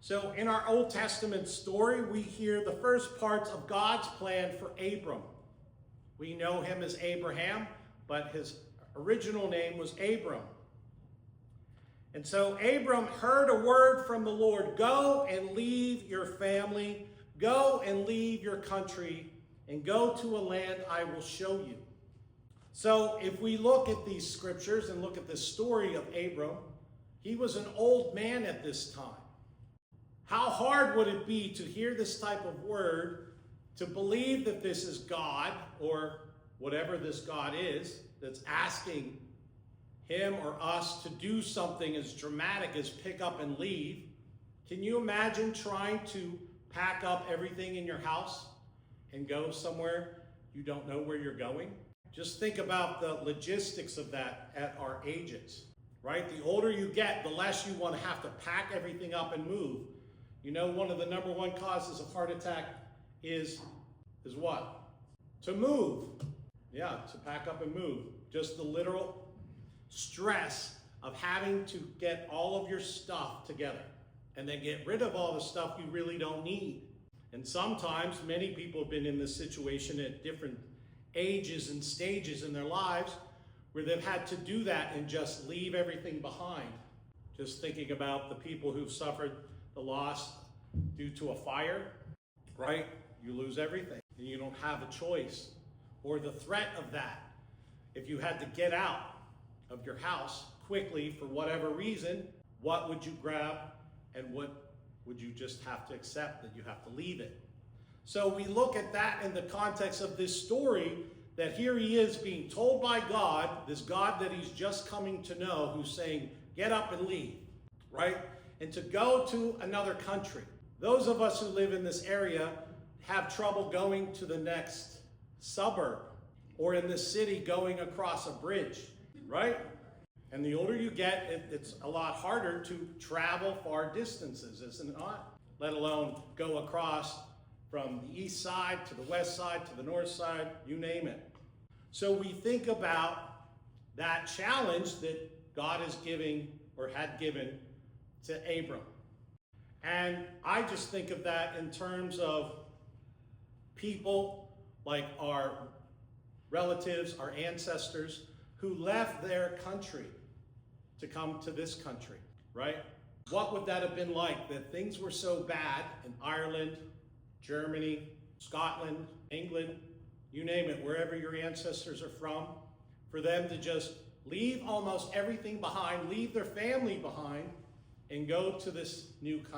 So in our Old Testament story, we hear the first parts of God's plan for Abram. We know him as Abraham, but his original name was Abram. And so Abram heard a word from the Lord, go and leave your family, go and leave your country, and go to a land I will show you. So if we look at these scriptures and look at the story of Abram, he was an old man at this time. How hard would it be to hear this type of word, to believe that this is God, or whatever this God is, that's asking him or us to do something as dramatic as pick up and leave? Can you imagine trying to pack up everything in your house and go somewhere you don't know where you're going? Just think about the logistics of that at our ages, right? The older you get, the less you want to have to pack everything up and move. You know, one of the number one causes of heart attack is what? To move. Yeah, to pack up and move. Just the literal stress of having to get all of your stuff together and then get rid of all the stuff you really don't need. And sometimes many people have been in this situation at different ages and stages in their lives where they've had to do that and just leave everything behind. Just thinking about the people who've suffered the loss due to a fire, right? You lose everything and you don't have a choice. Or the threat of that. If you had to get out of your house quickly for whatever reason, what would you grab and what would you just have to accept that you have to leave it? So we look at that in the context of this story, that here he is being told by God, this God that he's just coming to know, who's saying, get up and leave, right? And to go to another country. Those of us who live in this area have trouble going to the next suburb, or in the city going across a bridge, right? And the older you get, it's a lot harder to travel far distances, isn't it not? Let alone go across from the east side to the west side to the north side, you name it. So we think about that challenge that God is giving or had given to Abram. And I just think of that in terms of people like our relatives, our ancestors, who left their country to come to this country, right? What would that have been like, that things were so bad in Ireland, Germany, Scotland, England, you name it, wherever your ancestors are from, for them to just leave almost everything behind, leave their family behind, and go to this new country?